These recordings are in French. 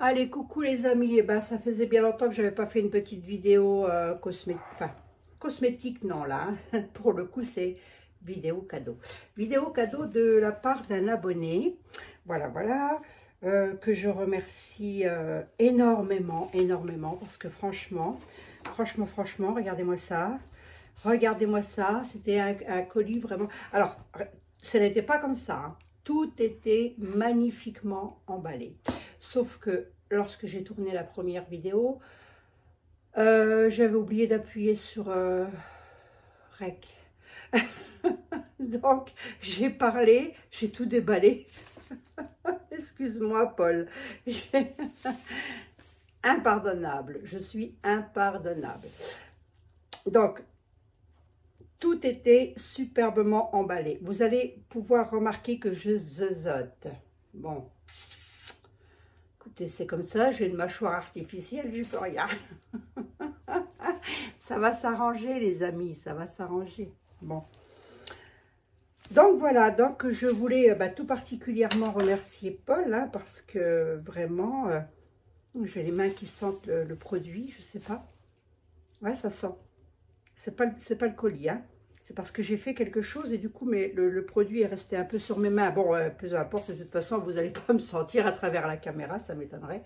Allez, coucou les amis, ça faisait bien longtemps que je n'avais pas fait une petite vidéo cosmétique, non là, hein. Pour le coup c'est vidéo cadeau. Vidéo cadeau de la part d'un abonné, voilà, que je remercie énormément, parce que franchement, regardez-moi ça, c'était un colis vraiment, alors, ce n'était pas comme ça, hein. Tout était magnifiquement emballé. Sauf que lorsque j'ai tourné la première vidéo, j'avais oublié d'appuyer sur REC. Donc, j'ai parlé, j'ai tout déballé. Excuse-moi, Paul. Impardonnable. Je suis impardonnable. Donc, tout était superbement emballé. Vous allez pouvoir remarquer que je zozote. Bon. Écoutez, c'est comme ça, j'ai une mâchoire artificielle, je peux rien. Ça va s'arranger, les amis, ça va s'arranger. Bon. Donc voilà, donc je voulais tout particulièrement remercier Paul, hein, parce que vraiment, j'ai les mains qui sentent le produit, je sais pas. Ouais, ça sent. C'est pas le colis, hein. C'est parce que j'ai fait quelque chose et du coup, mais le produit est resté un peu sur mes mains. Bon, peu importe, de toute façon, vous n'allez pas me sentir à travers la caméra, ça m'étonnerait.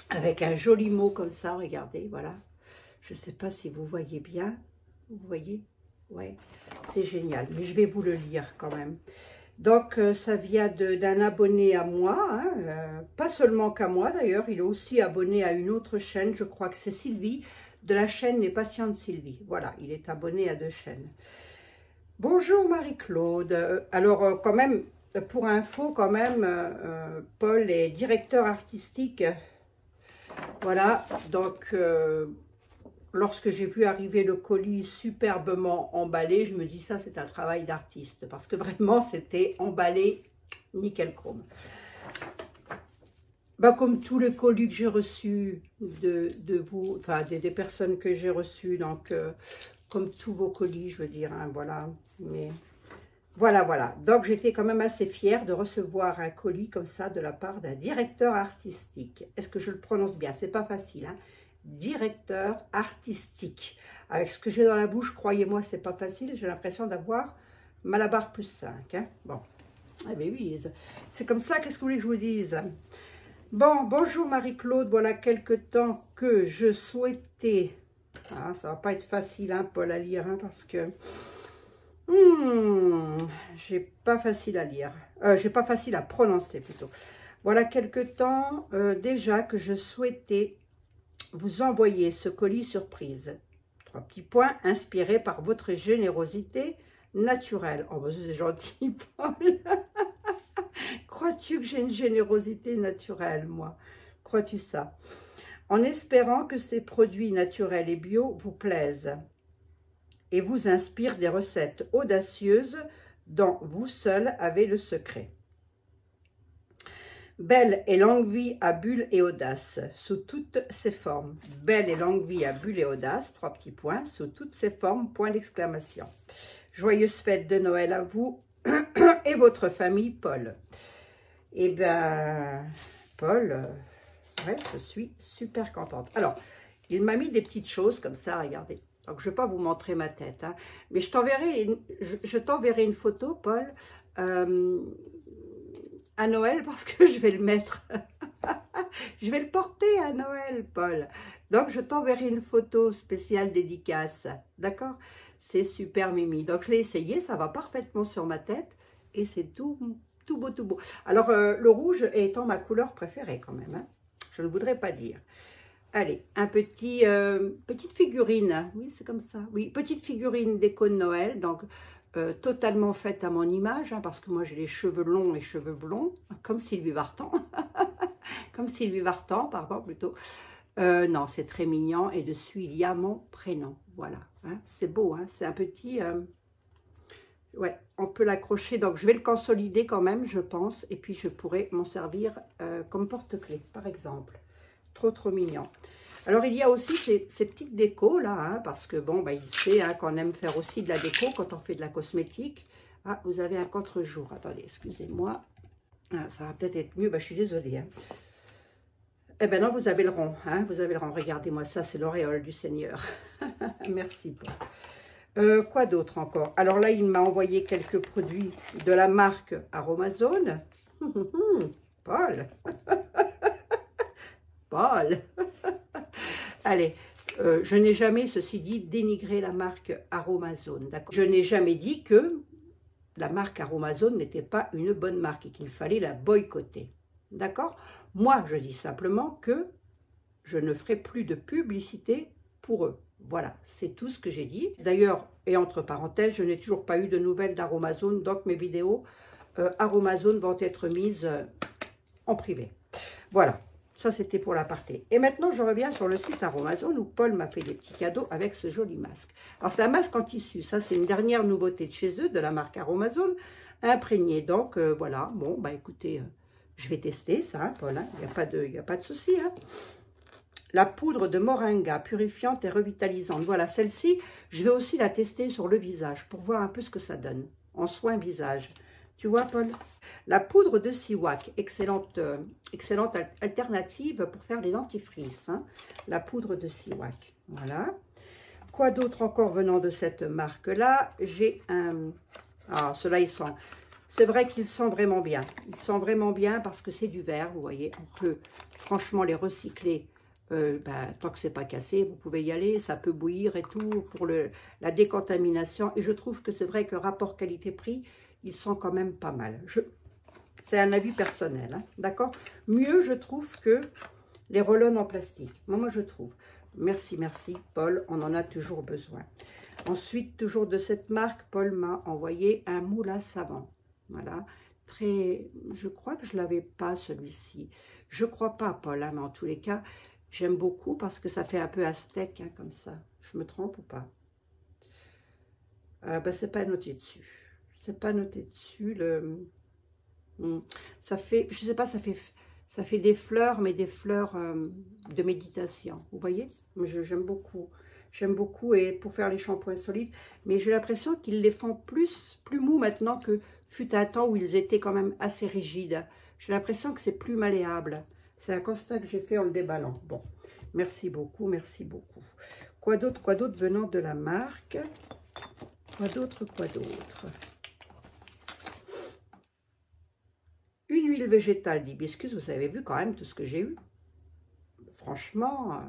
Avec un joli mot comme ça, regardez, voilà. Je ne sais pas si vous voyez bien. Vous voyez? Ouais, c'est génial. Mais je vais vous le lire quand même. Donc, ça vient d'un abonné à moi, hein, pas seulement qu'à moi d'ailleurs. Il est aussi abonné à une autre chaîne, je crois que c'est Sylvie, de la chaîne Les Patientes Sylvie. Voilà, il est abonné à 2 chaînes. Bonjour Marie-Claude. Alors, quand même, pour info, quand même, Paul est directeur artistique. Voilà, donc, lorsque j'ai vu arriver le colis superbement emballé, je me dis ça, c'est un travail d'artiste. Parce que vraiment, c'était emballé nickel chrome. Comme tous les colis que j'ai reçus de vous, enfin des personnes que j'ai reçues, donc comme tous vos colis, je veux dire, hein, voilà. Mais voilà. Donc j'étais quand même assez fière de recevoir un colis comme ça de la part d'un directeur artistique. Est-ce que je le prononce bien? C'est pas facile, hein. Directeur artistique. Avec ce que j'ai dans la bouche, croyez-moi, c'est pas facile. J'ai l'impression d'avoir Malabar plus 5. Hein. Bon, eh bien oui, c'est comme ça. Qu'est-ce que vous voulez que je vous dise? Bon, bonjour Marie-Claude, voilà quelques temps que je souhaitais, ça va pas être facile, hein, Paul, à lire, hein, parce que j'ai pas facile à lire, j'ai pas facile à prononcer plutôt. Voilà quelques temps déjà que je souhaitais vous envoyer ce colis surprise. 3 petits points, inspiré par votre générosité naturelle. Oh, c'est gentil, Paul. Crois-tu que j'ai une générosité naturelle, moi? Crois-tu ça? En espérant que ces produits naturels et bio vous plaisent et vous inspirent des recettes audacieuses dont vous seul avez le secret. Belle et longue vie à Bulle et Audace, sous toutes ses formes. Belle et longue vie à Bulle et Audace, 3 petits points, sous toutes ses formes, point d'exclamation. Joyeuse fête de Noël à vous et votre famille, Paul. Eh bien, Paul, ouais, je suis super contente. Alors, il m'a mis des petites choses comme ça, regardez. Donc, je ne vais pas vous montrer ma tête, hein, mais je t'enverrai une photo, Paul, à Noël, parce que je vais le mettre. Je vais le porter à Noël, Paul. Donc, je t'enverrai une photo spéciale dédicace, d'accord? C'est super mimi. Donc, je l'ai essayé, ça va parfaitement sur ma tête, et c'est tout beau. Alors, le rouge étant ma couleur préférée quand même, hein. Je ne voudrais pas dire. Allez, petite figurine, oui, c'est comme ça. Oui, petite figurine déco de Noël, donc totalement faite à mon image, hein, parce que moi j'ai les cheveux longs et cheveux blonds, comme Sylvie Vartan. Comme Sylvie Vartan, pardon, plutôt. Non, c'est très mignon, et dessus il y a mon prénom, voilà. Hein, c'est beau, hein, c'est un petit... Ouais, on peut l'accrocher, donc je vais le consolider quand même, je pense, et puis je pourrais m'en servir comme porte-clés, par exemple. Trop mignon. Alors, il y a aussi ces petites décos, là, hein, parce que, bon, il sait hein, qu'on aime faire aussi de la déco quand on fait de la cosmétique. Ah, vous avez un contre-jour. Attendez, excusez-moi. Ah, ça va peut-être être mieux, bah, je suis désolée. Hein. Eh ben non, vous avez le rond, hein, vous avez le rond. Regardez-moi ça, c'est l'auréole du Seigneur. Merci. Quoi d'autre encore? Alors là, il m'a envoyé quelques produits de la marque Aromazone. Paul. Paul. Allez, je n'ai jamais, ceci dit, dénigré la marque Aromazone. Je n'ai jamais dit que la marque Aromazone n'était pas une bonne marque et qu'il fallait la boycotter. D'accord? Moi, je dis simplement que je ne ferai plus de publicité pour eux. Voilà, c'est tout ce que j'ai dit. D'ailleurs, et entre parenthèses, je n'ai toujours pas eu de nouvelles d'Aromazone, donc mes vidéos Aromazone vont être mises en privé. Voilà, ça c'était pour l'aparté. Et maintenant, je reviens sur le site Aromazone où Paul m'a fait des petits cadeaux avec ce joli masque. Alors, c'est un masque en tissu. Ça, c'est une dernière nouveauté de chez eux, de la marque Aromazone, imprégné. Donc, voilà, bon, bah écoutez, je vais tester ça, hein, Paul. Hein. Il n'y a pas de souci, hein. La poudre de moringa, purifiante et revitalisante. Voilà, celle-ci, je vais aussi la tester sur le visage pour voir un peu ce que ça donne en soin visage. Tu vois, Paul? La poudre de Siwak, excellente alternative pour faire les dentifrices. Hein. La poudre de Siwak, voilà. Quoi d'autre encore venant de cette marque-là? J'ai un... Ah, ceux-là, ils sont... C'est vrai qu'ils sont vraiment bien. Ils sont vraiment bien parce que c'est du verre, vous voyez. On peut franchement les recycler. Tant que c'est pas cassé, vous pouvez y aller, ça peut bouillir et tout pour la décontamination. Et je trouve que c'est vrai que rapport qualité-prix, ils sont quand même pas mal. C'est un avis personnel, hein, d'accord? Mieux, je trouve, que les roll-on en plastique. Moi, je trouve. Merci, merci, Paul, on en a toujours besoin. Ensuite, toujours de cette marque, Paul m'a envoyé un moule à savon. Voilà, très... Je crois que je l'avais pas, celui-ci. Je crois pas, Paul, hein, mais en tous les cas... J'aime beaucoup parce que ça fait un peu aztèque, hein, comme ça. Je me trompe ou pas? C'est pas noté dessus. C'est pas noté dessus. Ça fait, je sais pas, ça fait des fleurs, mais des fleurs de méditation. Vous voyez? J'aime beaucoup. J'aime beaucoup et pour faire les shampoings solides. Mais j'ai l'impression qu'ils les font plus mous maintenant que fut un temps où ils étaient quand même assez rigides. J'ai l'impression que c'est plus malléable. C'est un constat que j'ai fait en le déballant. Bon, merci beaucoup, merci beaucoup. Quoi d'autre venant de la marque? Quoi d'autre? Une huile végétale d'hibiscus, vous avez vu quand même tout ce que j'ai eu. Franchement,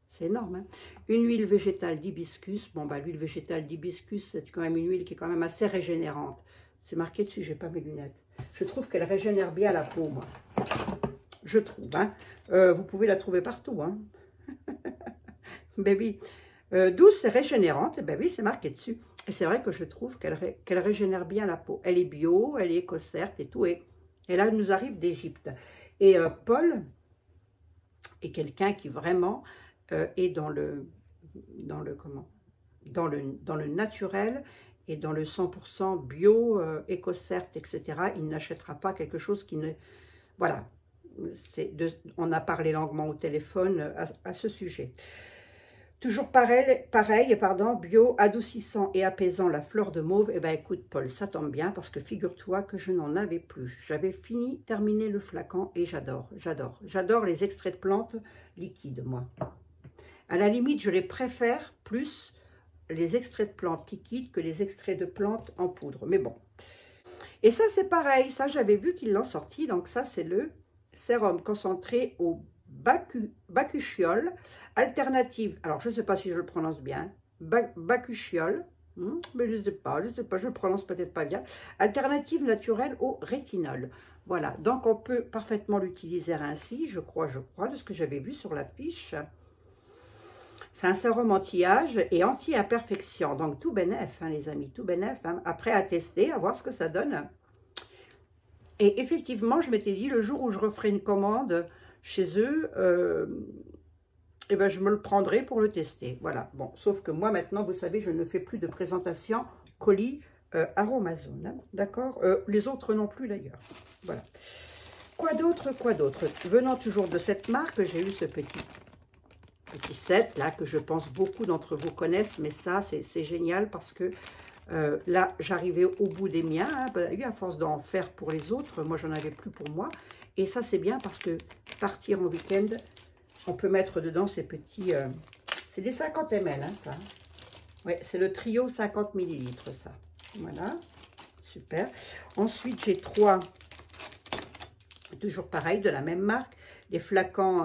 c'est énorme. Hein, une huile végétale d'hibiscus. Bon, bah l'huile végétale d'hibiscus, c'est quand même une huile qui est quand même assez régénérante. C'est marqué dessus, j'ai pas mes lunettes. Je trouve qu'elle régénère bien la peau, moi. Je trouve, hein. Vous pouvez la trouver partout, hein. Baby, douce et régénérante, ben oui, c'est marqué dessus. Et c'est vrai que je trouve qu'elle régénère bien la peau. Elle est bio, elle est écosserte et tout. Et là, elle nous arrive d'Égypte. Et Paul est quelqu'un qui vraiment est dans le naturel et dans le 100% bio, écosserte, etc. Il n'achètera pas quelque chose qui ne... Voilà. On a parlé longuement au téléphone à ce sujet. Toujours pareil, bio, adoucissant et apaisant la fleur de mauve. Eh bien, écoute, Paul, ça tombe bien parce que figure-toi que je n'en avais plus. J'avais terminé le flacon et j'adore les extraits de plantes liquides, moi. À la limite, je les préfère plus les extraits de plantes liquides que les extraits de plantes en poudre. Mais bon. Et ça, c'est pareil. Ça, j'avais vu qu'ils l'ont sorti. Donc, ça, c'est le sérum concentré au bakuchiol, alternative, alors je ne sais pas si je le prononce bien, bakuchiol, mais je ne sais pas, je le prononce peut-être pas bien, alternative naturelle au rétinol. Voilà, donc on peut parfaitement l'utiliser ainsi, je crois, de ce que j'avais vu sur la fiche. C'est un sérum anti-âge et anti-imperfection, donc tout bénef, hein, les amis, tout bénef, hein, après à tester, à voir ce que ça donne. Et effectivement, je m'étais dit, le jour où je referai une commande chez eux, eh ben, je me le prendrai pour le tester. Voilà. Bon, sauf que moi, maintenant, vous savez, je ne fais plus de présentation colis Aromazone. Hein, d'accord? Les autres non plus, d'ailleurs. Voilà. Quoi d'autre? Venant toujours de cette marque, j'ai eu ce petit set, là, que je pense beaucoup d'entre vous connaissent. Mais ça, c'est génial parce que Là, j'arrivais au bout des miens, hein, à force d'en faire pour les autres, moi, j'en avais plus pour moi. Et ça, c'est bien parce que partir en week-end, on peut mettre dedans ces petits... c'est des 50 ml, hein, ça. Ouais, c'est le trio 50 ml, ça. Voilà, super. Ensuite, j'ai 3, toujours pareil, de la même marque, les flacons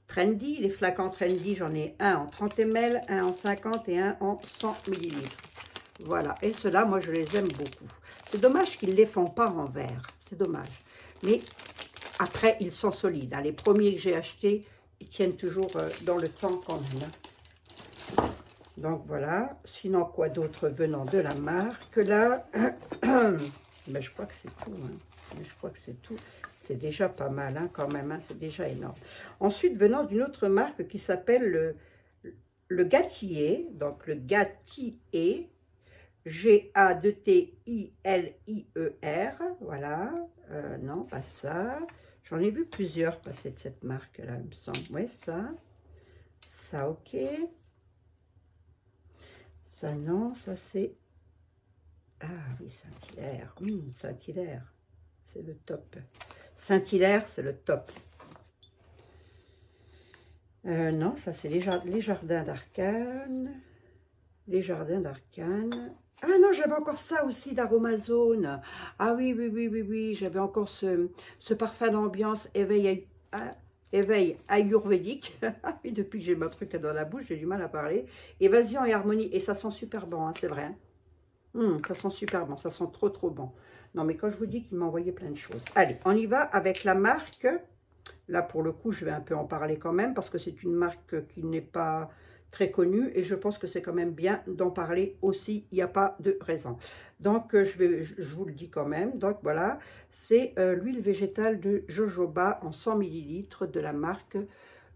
Trendy. Les flacons Trendy, j'en ai un en 30 ml, un en 50 et un en 100 ml. Voilà, et ceux-là, moi, je les aime beaucoup. C'est dommage qu'ils ne les font pas en verre, c'est dommage. Mais après, ils sont solides. Hein. Les premiers que j'ai achetés, ils tiennent toujours dans le temps quand même. Hein. Donc, voilà. Sinon, quoi d'autre venant de la marque, là, ben, je crois que c'est tout. Hein. Je crois que c'est tout. C'est déjà pas mal, hein, quand même. Hein. C'est déjà énorme. Ensuite, venant d'une autre marque qui s'appelle le Gatillier. Donc, le Gatillier. G-A-2-T-I-L-I-E-R, voilà, non, pas ça, j'en ai vu plusieurs passer de cette marque-là, il me semble, ouais, ça, ok, ça, non, ça c'est, ah oui, Saint-Hilaire, Saint-Hilaire, c'est le top, Saint-Hilaire, c'est le top, non, ça c'est les jardins d'Arcane, Ah non, j'avais encore ça aussi d'Aromazone. Ah oui, j'avais encore ce parfum d'ambiance éveil ayurvédique. Et depuis que j'ai mon truc dans la bouche, j'ai du mal à parler. Évasion et harmonie. Et ça sent super bon, hein, c'est vrai. Hein. Ça sent super bon, ça sent trop bon. Non, mais quand je vous dis qu'il m'a envoyé plein de choses. Allez, on y va avec la marque. Là, pour le coup, je vais un peu en parler quand même, parce que c'est une marque qui n'est pas... très connue et je pense que c'est quand même bien d'en parler aussi, il n'y a pas de raison. Donc, je vous le dis quand même, donc voilà, c'est l'huile végétale de jojoba en 100 ml de la marque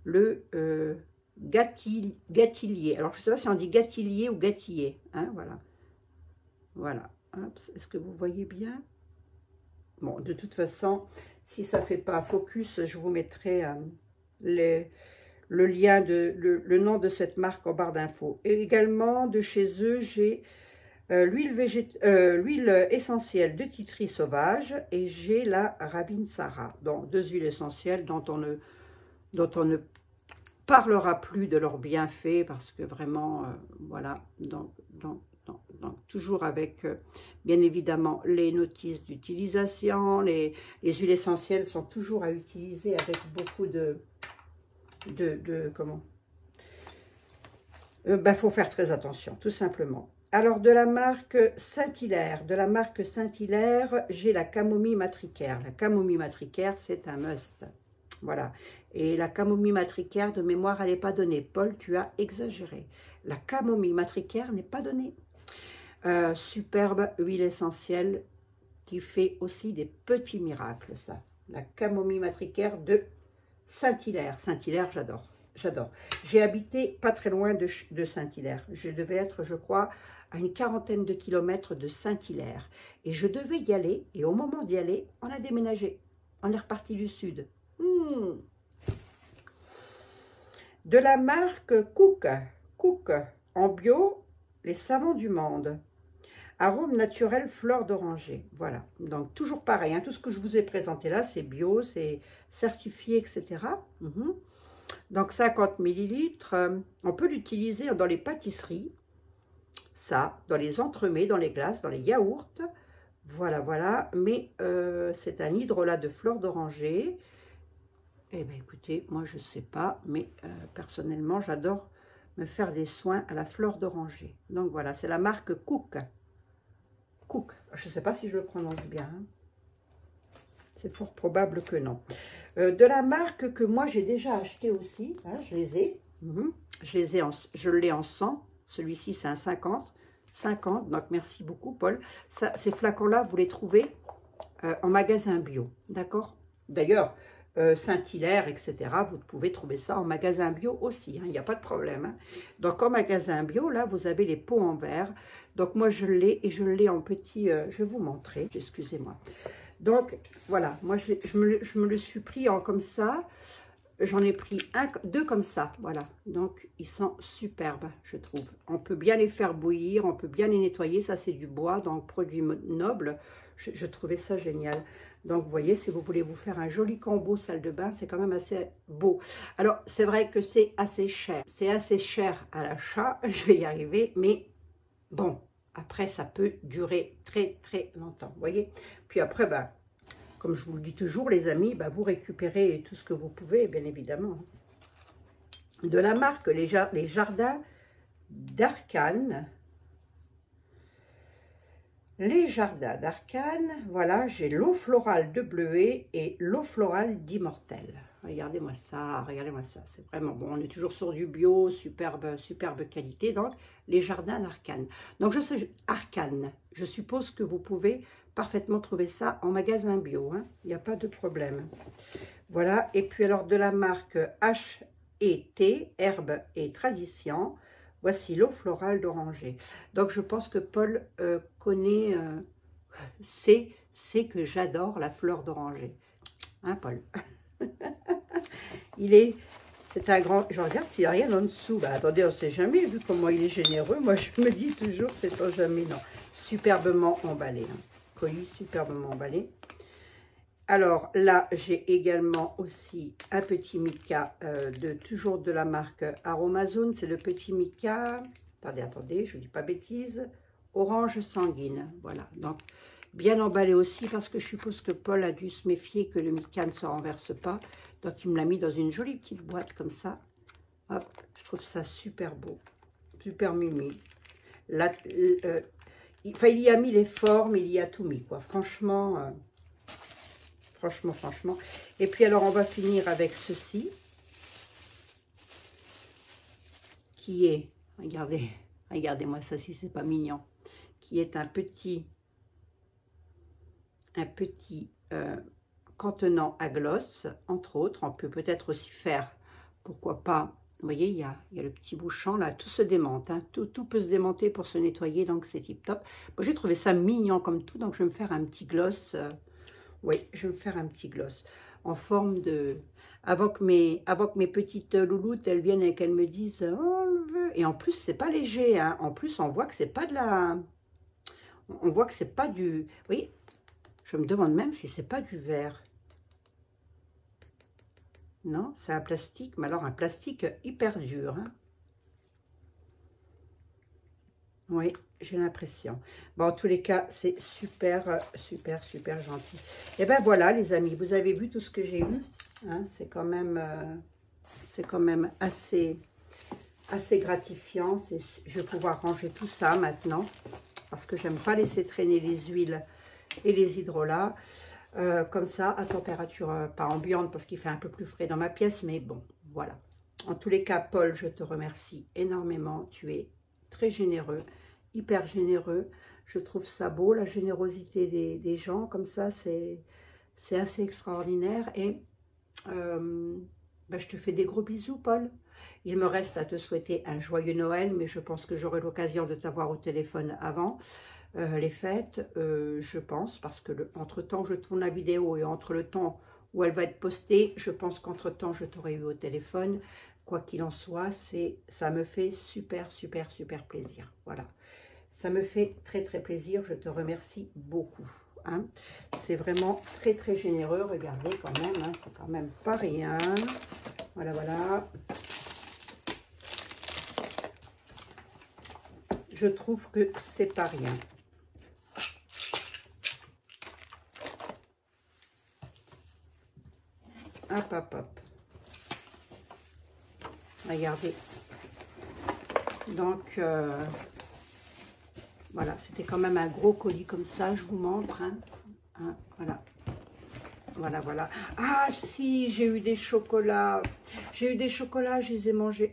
le Gatillier. Alors, je ne sais pas si on dit Gatillier ou Gatillier, hein, voilà. Voilà, est-ce que vous voyez bien? Bon, de toute façon, si ça ne fait pas focus, je vous mettrai le lien, le nom de cette marque en barre d'infos. Et également, de chez eux, j'ai l'huile essentielle de titri sauvage et j'ai la Rabinsara. Donc, 2 huiles essentielles dont on ne parlera plus de leurs bienfaits parce que vraiment, voilà, donc toujours avec, bien évidemment, les notices d'utilisation. Les huiles essentielles sont toujours à utiliser avec beaucoup comment faut faire très attention, tout simplement. Alors, de la marque Saint-Hilaire, j'ai la camomille matricaire. La camomille matricaire, c'est un must. Voilà. Et la camomille matricaire, de mémoire, elle n'est pas donnée. Paul, tu as exagéré. La camomille matricaire n'est pas donnée. Superbe huile essentielle qui fait aussi des petits miracles, ça. La camomille matricaire de Saint-Hilaire. Saint-Hilaire, j'adore. J'ai habité pas très loin de Saint-Hilaire. Je devais être, je crois, à une 40aine de kilomètres de Saint-Hilaire. Et je devais y aller, et au moment d'y aller, on a déménagé. On est reparti du sud. De la marque Cook en bio, les savons du monde. Arôme naturel, fleur d'oranger. Voilà. Donc, toujours pareil. Hein, tout ce que je vous ai présenté là, c'est bio, c'est certifié, etc. Donc, 50 ml. On peut l'utiliser dans les pâtisseries. Ça, dans les entremets, dans les glaces, dans les yaourts. Voilà. Mais c'est un hydrolat de fleur d'oranger. Eh bien, écoutez, moi, je ne sais pas. Mais personnellement, j'adore me faire des soins à la fleur d'oranger. Donc, voilà. C'est la marque Cook. Je ne sais pas si je le prononce bien. Hein. C'est fort probable que non. De la marque que moi j'ai déjà acheté aussi, hein, je les ai. Je l'ai en 100. Celui-ci c'est un 50. Donc merci beaucoup Paul. Ces flacons-là, vous les trouvez en magasin bio. D'accord? D'ailleurs, Saint-Hilaire, etc. Vous pouvez trouver ça en magasin bio aussi, hein, il n'y a pas de problème. Hein. Donc en magasin bio, là, vous avez les pots en verre. Donc moi, je l'ai et je l'ai en petit, je vais vous montrer, excusez-moi. Donc voilà, moi, je me le suis pris en comme ça. J'en ai pris deux comme ça, voilà. Donc, ils sont superbes, je trouve. On peut bien les faire bouillir, on peut bien les nettoyer. Ça, c'est du bois, donc produit noble. Je trouvais ça génial. Donc, vous voyez, si vous voulez vous faire un joli combo salle de bain, c'est quand même assez beau. Alors, c'est vrai que c'est assez cher. C'est assez cher à l'achat, je vais y arriver, mais bon, après, ça peut durer très, très longtemps, vous voyez. Puis après, bah, comme je vous le dis toujours, les amis, bah, vous récupérez tout ce que vous pouvez, bien évidemment. De la marque Les Jardins d'Arcane. Les Jardins d'Arcane, voilà, j'ai l'eau florale de Bleuet et l'eau florale d'Immortel. Regardez-moi ça, c'est vraiment bon. On est toujours sur du bio, superbe qualité. Donc, Les Jardins d'Arcane. Donc, je sais, Arcane, je suppose que vous pouvez parfaitement trouver ça en magasin bio. Hein. Il n'y a pas de problème. Voilà, et puis alors de la marque H&T, Herbe et Tradition. Voici l'eau florale d'oranger. Donc, je pense que Paul connaît, sait que j'adore la fleur d'oranger. Hein, Paul? C'est un grand... Je regarde s'il n'y a rien en dessous. Bah, attendez, on ne sait jamais, vu comment il est généreux. Moi, je me dis toujours, c'est pas jamais, non. Superbement emballé. Hein. Colis superbement emballé. Alors là, j'ai également aussi un petit mica toujours de la marque Aromazone. C'est le petit mica, attendez, je ne dis pas bêtise, orange sanguine. Voilà, donc bien emballé aussi parce que je suppose que Paul a dû se méfier que le mica ne se renverse pas. Donc il me l'a mis dans une jolie petite boîte comme ça. Hop, je trouve ça super beau, super mimi. Là, il y a mis les formes, il y a tout mis, quoi. Franchement... Franchement. Et puis, alors, on va finir avec ceci. Qui est, regardez-moi ça si c'est pas mignon. Qui est un petit contenant à gloss, entre autres. On peut peut-être aussi faire, pourquoi pas, vous voyez, il y a le petit bouchon là, tout se démonte. Hein, tout peut se démonter pour se nettoyer, donc c'est tip top. Bon, j'ai trouvé ça mignon comme tout, donc je vais me faire un petit gloss. Oui, je vais me faire un petit gloss en forme de... Avant que mes petites louloutes, elles viennent et qu'elles me disent « Oh, on le veut !» Et en plus, c'est pas léger. Hein. En plus, on voit que c'est pas de la... On voit que c'est pas du... Oui, je me demande même si c'est pas du verre. Non, c'est un plastique, mais alors un plastique hyper dur. Hein. Oui, j'ai l'impression. Bon, en tous les cas, c'est super gentil. Et ben voilà, les amis, vous avez vu tout ce que j'ai eu. Hein, c'est quand même assez gratifiant. Je vais pouvoir ranger tout ça maintenant. Parce que j'aime pas laisser traîner les huiles et les hydrolats. Comme ça, à température pas ambiante, parce qu'il fait un peu plus frais dans ma pièce. Mais bon, voilà. En tous les cas, Paul, je te remercie énormément. Tu es très généreux, hyper généreux. Je trouve ça beau, la générosité des gens, comme ça, c'est assez extraordinaire. Et je te fais des gros bisous, Paul. Il me reste à te souhaiter un joyeux Noël, mais je pense que j'aurai l'occasion de t'avoir au téléphone avant les fêtes, je pense, parce que entre-temps, je tourne la vidéo et entre le temps où elle va être postée, je pense qu'entre-temps, je t'aurai eu au téléphone. Quoi qu'il en soit, ça me fait super plaisir. Voilà. Ça me fait très plaisir. Je te remercie beaucoup. Hein. C'est vraiment très généreux. Regardez quand même. Hein, c'est quand même pas rien. Voilà. Je trouve que c'est pas rien. Hop. Regardez. Donc, voilà, c'était quand même un gros colis comme ça, je vous montre. Hein, voilà. Ah si, j'ai eu des chocolats. Je les ai mangés.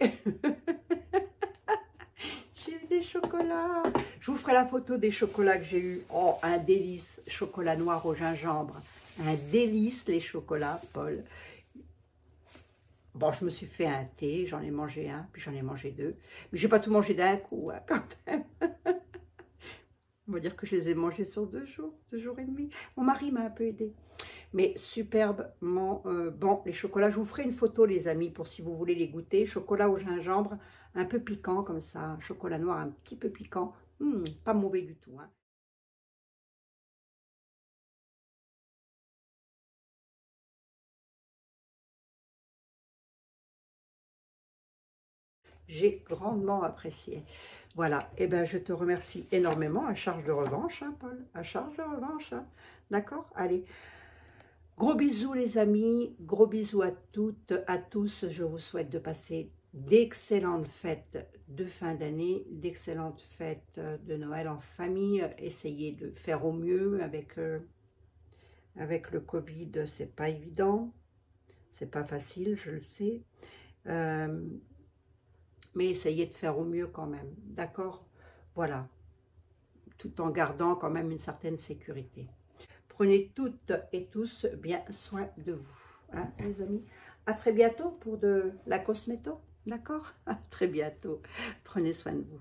J'ai eu des chocolats. Je vous ferai la photo des chocolats que j'ai eu. Oh, un délice. Chocolat noir au gingembre. Un délice, les chocolats, Paul. Bon, je me suis fait un thé, j'en ai mangé un, puis j'en ai mangé deux. Mais je n'ai pas tout mangé d'un coup, hein, quand même. On va dire que je les ai mangés sur 2 jours et demi. Mon mari m'a un peu aidé. Mais superbement bon, les chocolats. Je vous ferai une photo, les amis, pour si vous voulez les goûter. Chocolat au gingembre, un peu piquant comme ça. Chocolat noir un petit peu piquant. Pas mauvais du tout, hein. J'ai grandement apprécié. Voilà, et ben je te remercie énormément. À charge de revanche, hein, Paul. À charge de revanche, hein. D'accord? Allez. Gros bisous les amis, gros bisous à toutes, à tous. Je vous souhaite de passer d'excellentes fêtes de fin d'année, d'excellentes fêtes de Noël en famille. Essayez de faire au mieux avec le Covid, c'est pas évident, c'est pas facile, je le sais. Euh, mais essayez de faire au mieux quand même, d'accord? Voilà, tout en gardant quand même une certaine sécurité. Prenez toutes et tous bien soin de vous, hein, les amis. À très bientôt pour de la cosméto, d'accord? À très bientôt. Prenez soin de vous.